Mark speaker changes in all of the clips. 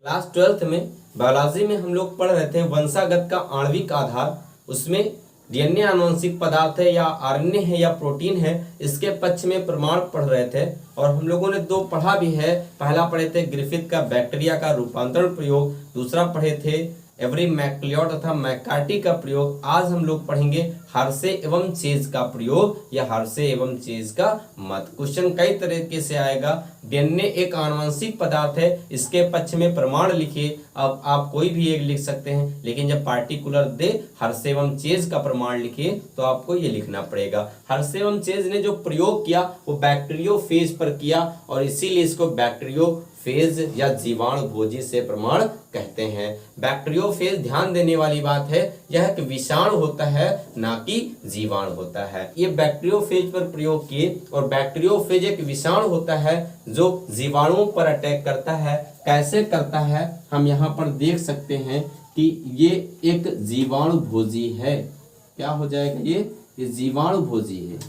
Speaker 1: Class 12th में biology में हम लोग पढ़ रहे थे वंशागत का आणविक आधार। उसमें डीएनए आनुवंशिक पदार्थ है या आरएनए है या प्रोटीन है, इसके पक्ष में प्रमाण पढ़ रहे थे। और हम लोगों ने दो पढ़ा भी है। पहला पढ़े थे ग्रिफिथ का बैक्टीरिया का रूपांतरण प्रयोग, दूसरा पढ़े थे एवरी मैक्लियोड तथा मैकार्टी का प्रयोग। आज हम लोग पढ़ेंगे हर्शे एवं चेज का प्रयोग या हर्शे एवं चेज का मत। क्वेश्चन कई तरीके से आएगा। डीएनए एक आनुवंशिक पदार्थ है, इसके पक्ष में प्रमाण लिखिए। अब आप कोई भी एक लिख सकते हैं, लेकिन जब पार्टिकुलर दे हर्शे एवं चेज का प्रमाण लिखिए तो आपको ये लिखना पड़ेगा। हर्शे एवं चेज ने जो प्रयोग किया वो बैक्टीरियोफेज पर किया और इसीलिए इसको बैक्टीरियोफेज या जीवाणु भोजी से प्रमाण कहते हैं। बैक्टीरियोफेज ध्यान देने वाली बात है, यह एक विषाणु होता है ना कि जीवाणु होता है। ये बैक्टीरियोफेज पर प्रयोग किए और बैक्टीरियोफेज एक विषाणु होता है जो जीवाणुओं पर अटैक करता है। कैसे करता है हम यहाँ पर देख सकते हैं कि ये एक जीवाणु भोजी है। क्या हो जाएगा? ये जीवाणु भोजी है,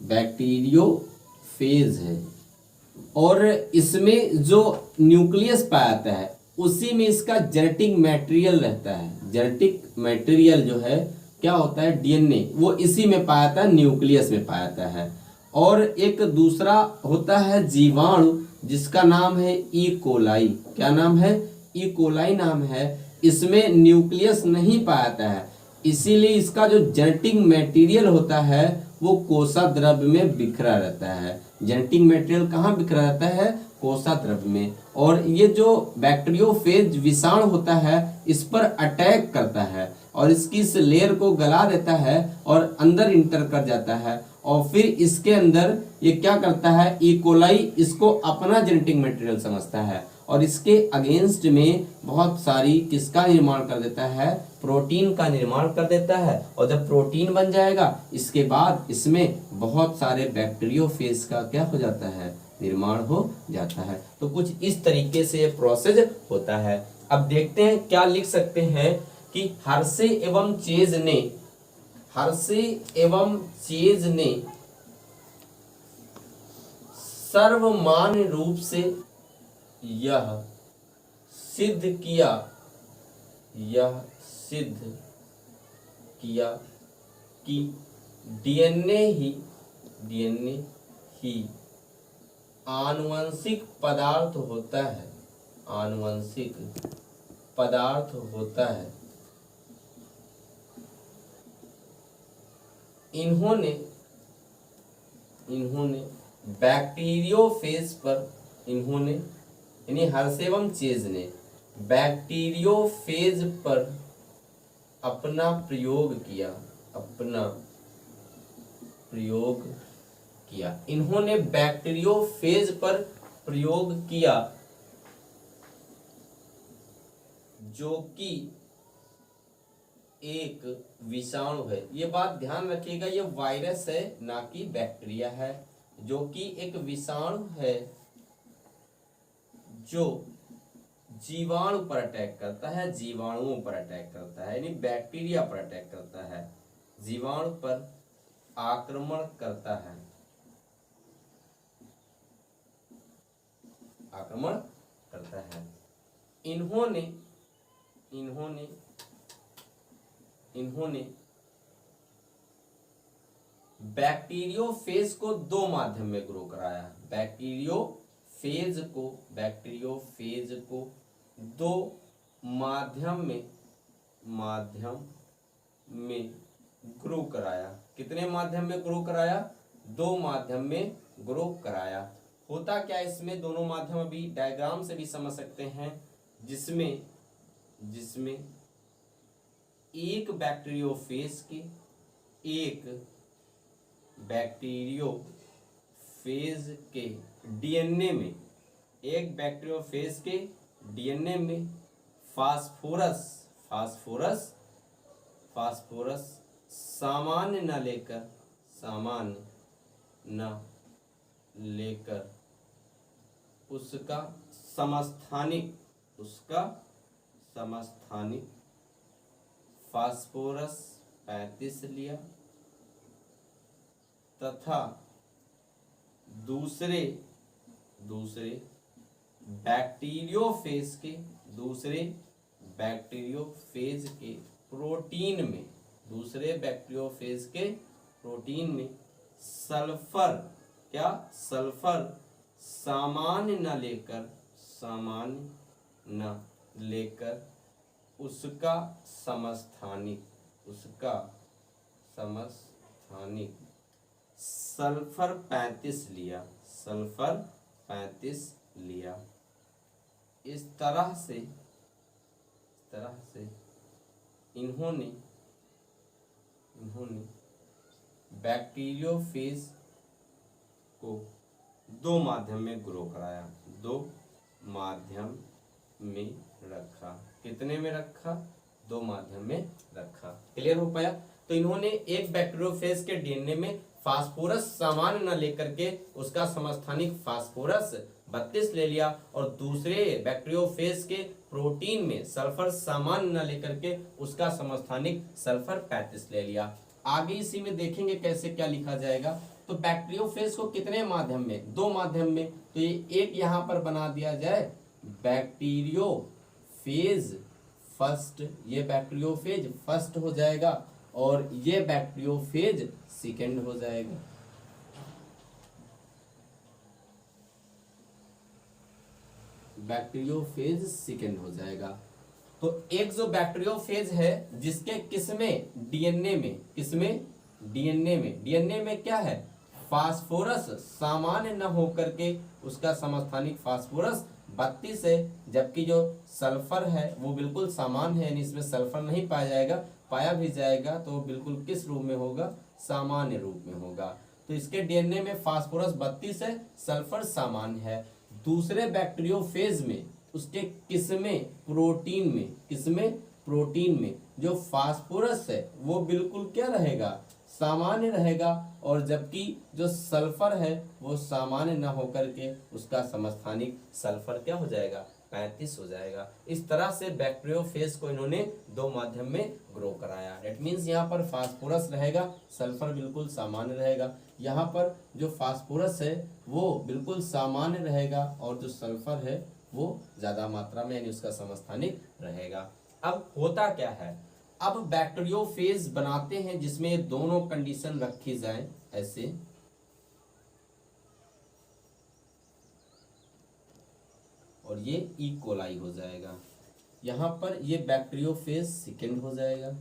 Speaker 1: बैक्टीरियोफेज है। और इसमें जो न्यूक्लियस पाया जाता है उसी में इसका जेनेटिक मटेरियल रहता है। जेनेटिक मटेरियल जो है क्या होता है? डीएनए, वो इसी में पाया जाता है, न्यूक्लियस में पाया जाता है। और एक दूसरा होता है जीवाणु जिसका नाम है ई कोलाई। क्या नाम है? ई कोलाई नाम है। इसमें न्यूक्लियस नहीं पाया जाता है, इसीलिए इसका जो जेनेटिक मटेरियल होता है वो कोसा द्रव्य में बिखरा रहता है। जेनेटिक मटेरियल कहाँ बिखरा रहता है? कोसा द्रव्य में। और ये जो बैक्टीरियोफेज विषाणु होता है इस पर अटैक करता है और इसकी इस लेयर को गला देता है और अंदर इंटर कर जाता है। और फिर इसके अंदर ये क्या करता है? ई कोलाई इसको अपना जेनेटिक मटेरियल समझता है और इसके अगेंस्ट में बहुत सारी किसका निर्माण कर देता है? प्रोटीन का निर्माण कर देता है। और जब प्रोटीन बन जाएगा इसके बाद इसमें बहुत सारे बैक्टीरियोफेज का क्या हो जाता है? निर्माण हो जाता है। तो कुछ इस तरीके से ये प्रोसेस होता है। अब देखते हैं क्या लिख सकते हैं कि हर्शे एवं चेज ने सर्वमान्य रूप से यह सिद्ध किया कि डीएनए ही आनुवंशिक पदार्थ होता है। इन्होंने बैक्टीरियोफेज पर यानी हर्शे एवं चेज ने बैक्टीरियोफेज पर अपना प्रयोग किया। इन्होंने बैक्टीरियोफेज पर प्रयोग किया जो कि एक विषाणु है। ये बात ध्यान रखिएगा, ये वायरस है ना कि बैक्टीरिया है। जो कि एक विषाणु है जो जीवाणु पर अटैक करता है, जीवाणुओं पर अटैक करता है, यानी बैक्टीरिया पर अटैक करता है, जीवाणु पर आक्रमण करता है, इन्होंने बैक्टीरियोफेज को दो माध्यम में ग्रो कराया। बैक्टीरियोफेज को दो माध्यम में ग्रो कराया। कितने माध्यम में ग्रो कराया? दो माध्यम में ग्रो कराया। होता क्या इसमें? दोनों माध्यम अभी डायग्राम से भी समझ सकते हैं, जिसमें एक बैक्टीरियोफेज के डीएनए में फास्फोरस सामान्य न लेकर उसका समस्थानिक फास्फोरस 35 लिया तथा दूसरे बैक्टीरियोफेज के दूसरे बैक्टीरियोफेज के प्रोटीन में दूसरे बैक्टीरियोफेज के प्रोटीन में सल्फर क्या सल्फर सामान्य न लेकर उसका समस्थानिक सल्फर 35 लिया। इस तरह से इन्होंने बैक्टीरियोफेज को दो माध्यम में ग्रो कराया, दो माध्यम में रखा। कितने में रखा? दो माध्यम में रखा। क्लियर हो पाया? तो इन्होंने एक बैक्टीरियोफेज के डीएनए में फास्फोरस सामान्य न लेकर के उसका समस्थानिक फास्फोरस 32 ले लिया और दूसरे बैक्टीरियोफेज के प्रोटीन में सल्फर सामान्य न लेकर के उसका समस्थानिक सल्फर 35 ले लिया। आगे इसी में देखेंगे कैसे क्या लिखा जाएगा। तो बैक्टीरियोफेज को कितने माध्यम में? दो माध्यम में। तो ये एक यहां पर बना दिया जाए बैक्टीरियोफेज फर्स्ट, ये बैक्टीरियोफेज फर्स्ट हो जाएगा और ये बैक्टीरियोफेज सेकेंड हो जाएगा। बैक्टीरियोफेज सेकेंड हो जाएगा। तो एक जो बैक्टीरियोफेज है जिसके किसमें? डीएनए में क्या है? फास्फोरस सामान्य न होकर के उसका समस्थानिक फास्फोरस 32 है, जबकि जो सल्फर है वो बिल्कुल सामान्य है, यानी इसमें सल्फर नहीं पाया जाएगा, पाया भी जाएगा तो बिल्कुल किस रूप में होगा? सामान्य रूप में होगा। तो इसके डीएनए में फास्फोरस 32 है, सल्फर सामान्य है। दूसरे बैक्टीरियोफेज में उसके किसमें? प्रोटीन में जो फास्फोरस है वो बिल्कुल क्या रहेगा? सामान्य रहेगा, और जबकि जो सल्फर है वो सामान्य न होकर के उसका समस्थानिक सल्फर क्या हो जाएगा? 35 हो जाएगा। इस तरह से बैक्टीरियोफेज को इन्होंने दो माध्यम में ग्रो कराया। इट मीन्स यहाँ पर फास्फोरस रहेगा, सल्फर बिल्कुल सामान्य रहेगा। यहाँ पर जो फास्फोरस है वो बिल्कुल सामान्य रहेगा और जो सल्फर है वो ज्यादा मात्रा में यानी उसका समस्थानिक रहेगा। अब होता क्या है? अब बैक्टीरियोफेज बनाते हैं जिसमें ये दोनों कंडीशन रखी जाए ऐसे, और ये ई कोलाई हो जाएगा। यहाँ पर ये बैक्टीरियोफेज सेकेंड हो जाएगा।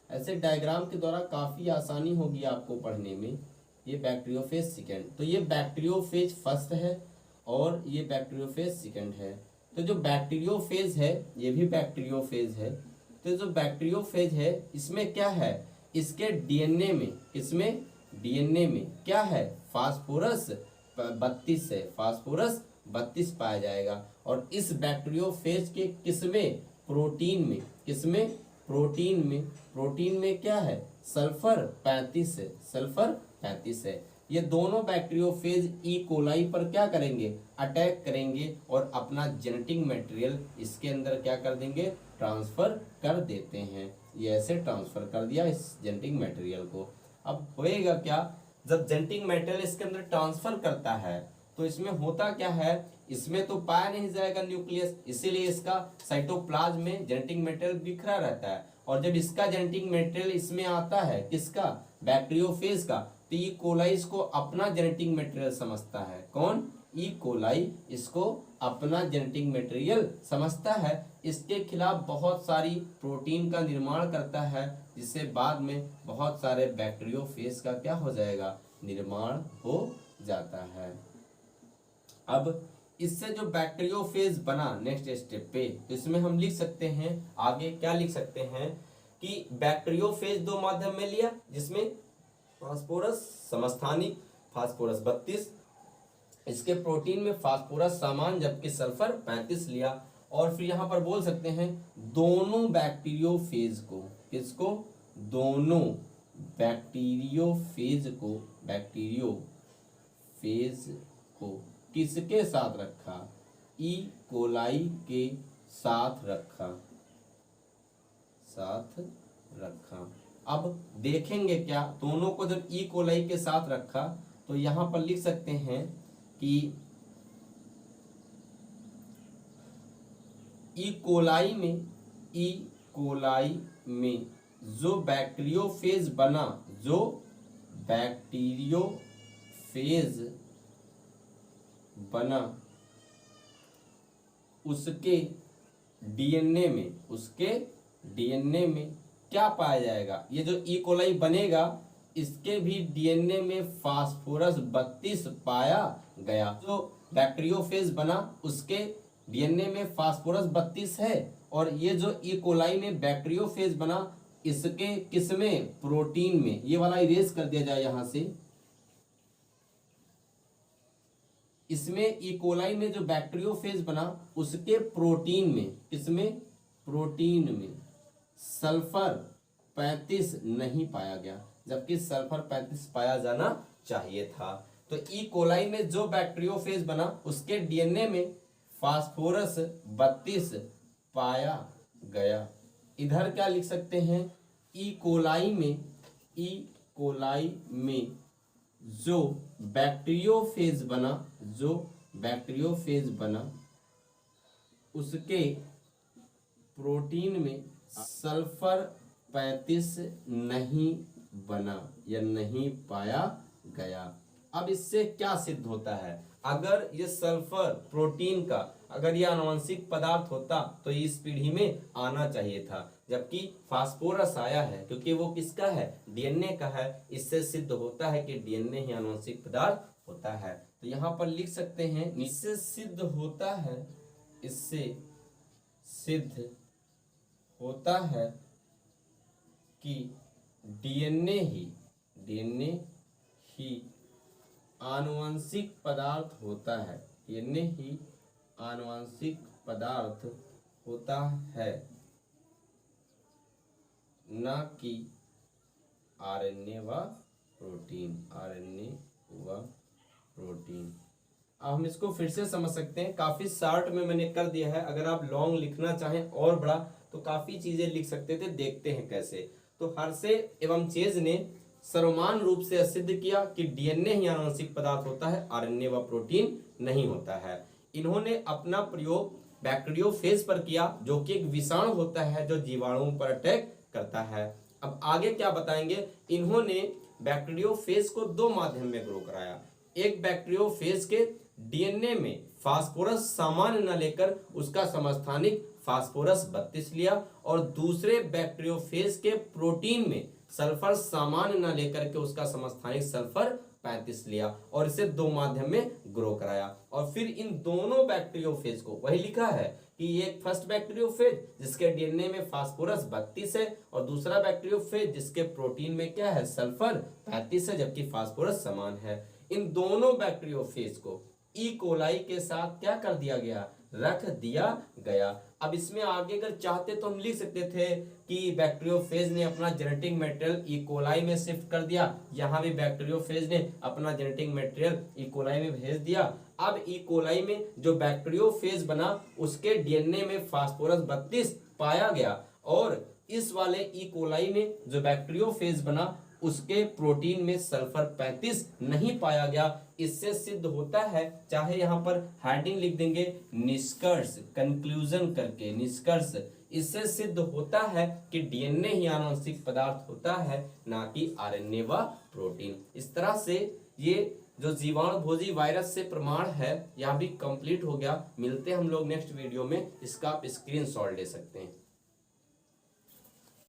Speaker 1: ऐसे डायग्राम के द्वारा काफी आसानी होगी आपको पढ़ने में। ये बैक्टीरियोफेज सेकेंड, तो ये बैक्टीरियोफेज फर्स्ट है और ये बैक्टीरियोफेज सेकेंड है। तो जो बैक्टीरियोफेज है ये भी बैक्टीरियोफेज है। तो जो बैक्टीरियोफेज है इसमें क्या है? इसके डीएनए में, इसमें डीएनए में क्या है? फास्फोरस 32 है, फास्फोरस 32 पाया जाएगा। और इस बैक्टीरियोफेज के किसमें? प्रोटीन में क्या है? सल्फर 35 है, सल्फर 35 है। ये दोनों बैक्टीरियोफेज ई कोलाई पर क्या करेंगे? अटैक करेंगे और अपना जेनेटिक मटेरियल इसके अंदर क्या कर देंगे? ट्रांसफर कर देते हैं। ये ऐसे ट्रांसफर कर दिया इस जेनेटिक मटेरियल को। अब होएगा क्या? जब जेनेटिक मटेरियल इसके अंदर ट्रांसफर करता है तो इसमें होता क्या है? इसमें तो पाया नहीं जाएगा न्यूक्लियस, इसीलिए इसका साइटोप्लाज्म में जेनेटिक मटेरियल बिखरा रहता है। और जब इसका जेनेटिक मटेरियल इसमें आता है, किसका? बैक्टीरियोफेज का, तो ई कोलाई इसको अपना जेनेटिक मटेरियल समझता है। कौन? ई कोलाई इसको अपना जेनेटिक मटेरियल समझता है। इसके खिलाफ बहुत सारी प्रोटीन का निर्माण करता है, जिससे बाद में बहुत सारे बैक्टीरियोफेज का क्या हो जाएगा? निर्माण हो जाता है। अब इससे जो बैक्टीरियोफेज बना नेक्स्ट स्टेप पे, तो इसमें हम लिख सकते हैं आगे क्या लिख सकते हैं कि बैक्टीरियोफेज दो माध्यम में लिया जिसमें फास्फोरस समस्थानिक फास्फोरस 32, इसके प्रोटीन में फास्फोरस सामान्य जबकि सल्फर 35 लिया। और फिर यहां पर बोल सकते हैं दोनों बैक्टीरियोफेज को, किसको? दोनों बैक्टीरियोफेज को किसके साथ रखा? ई कोलाई के साथ रखा। अब देखेंगे क्या, दोनों को जब ई कोलाई के साथ रखा तो यहां पर लिख सकते हैं कि ई कोलाई में जो बैक्टीरियोफेज बना उसके डीएनए में क्या पाया जाएगा? ये जो ई कोलाई बनेगा इसके भी डीएनए में फास्फोरस 32 पाया गया। जो बैक्टीरियोफेज बना उसके डीएनए में फास्फोरस 32 है, और ये जो ई कोलाई में बैक्टीरियोफेज बना इसके किसमें? प्रोटीन में। ये वाला इरेज कर दिया जाए यहां से। इसमें ई कोलाई में जो बैक्टीरियोफेज बना उसके प्रोटीन में, किसमें? प्रोटीन में सल्फर 35 नहीं पाया गया, जबकि सल्फर 35 पाया जाना चाहिए था। तो ई कोलाई में जो बैक्टीरियोफेज बना उसके डीएनए में फास्फोरस 32 पाया गया। इधर क्या लिख सकते हैं? ई कोलाई में जो बैक्टीरियोफेज बना उसके प्रोटीन में सल्फर 35 नहीं बना या नहीं पाया गया। अब इससे क्या सिद्ध होता है? अगर ये सल्फर प्रोटीन का अगर ये आनुवंशिक पदार्थ होता तो इस पीढ़ी में आना चाहिए था, जबकि फास्फोरस आया है क्योंकि वो किसका है? डीएनए का है। इससे सिद्ध होता है कि डीएनए ही आनुवंशिक पदार्थ होता है। तो यहाँ पर लिख सकते हैं इससे सिद्ध होता है कि डीएनए ही आनुवंशिक पदार्थ होता है। डीएनए ही आनुवंशिक पदार्थ होता है, न कि आरएनए व प्रोटीन। अब हम इसको फिर से समझ सकते हैं। काफी शॉर्ट में मैंने कर दिया है। अगर आप लॉन्ग लिखना चाहें और बड़ा तो काफी चीजें लिख सकते थे। देखते हैं कैसे। तो हर्शे एवं चेज ने सर्वमान रूप से सिद्ध किया कि डीएनए ही आनुवंशिक पदार्थ होता है, आरएनए व प्रोटीन नहीं होता है। इन्होंने अपना प्रयोग बैक्टीरियोफेज पर किया, जो कि एक विषाणु होता है जो जीवाणुओं पर अटैक करता है। अब आगे क्या बताएंगे? इन्होंने बैक्टीरियोफेज को दो माध्यम में ग्रो कराया। एक बैक्टीरियोफेज के डीएनए में फास्फोरस सामान्य न लेकर उसका समस्थानिक फास्फोरस 32 लिया, और दूसरे बैक्टीरियोफेज के प्रोटीन में सल्फर सामान्य न लेकर के उसका समस्थानिक सल्फर 35 लिया, और इसे दो माध्यम में ग्रो कराया। और फिर इन दोनों बैक्टीरियोफेज को वही लिखा है कि ये फर्स्ट बैक्टीरियोफेज जिसके डीएनए में फास्फोरस 32 है, और दूसरा बैक्टीरियोफेज जिसके प्रोटीन में क्या है? सल्फर 35 है, जबकि फास्फोरस समान है। इन दोनों बैक्टीरियोफेज को ई कोलाई के साथ क्या कर दिया गया? रख दिया गया। अब इसमें आगे अगर चाहते तो हम लिख सकते थे कि बैक्टीरियोफेज ने अपना जेनेटिक मटेरियल ई कोलाई में शिफ्ट कर दिया। यहाँ भी बैक्टीरियोफेज ने अपना जेनेटिक मटेरियल ई कोलाई में भेज दिया। अब ई कोलाई में जो बैक्टीरियोफेज बना उसके डीएनए में फास्फोरस 32 पाया गया, और इस वाले ई कोलाई में जो बैक्टीरियोफेज बना उसके प्रोटीन में सल्फर 35 नहीं पाया गया। इससे सिद्ध होता है, चाहे यहाँ पर हेडिंग लिख देंगे निष्कर्ष, कंक्लूजन करके निष्कर्ष, इससे सिद्ध होता है कि डीएनए ही आनुवंशिक पदार्थ होता है, ना कि आरएनए व प्रोटीन। इस तरह से ये जो जीवाणु भोजी वायरस से प्रमाण है यह भी कंप्लीट हो गया। मिलते हैं हम लोग नेक्स्ट वीडियो में। इसका आप स्क्रीनशॉट ले सकते हैं।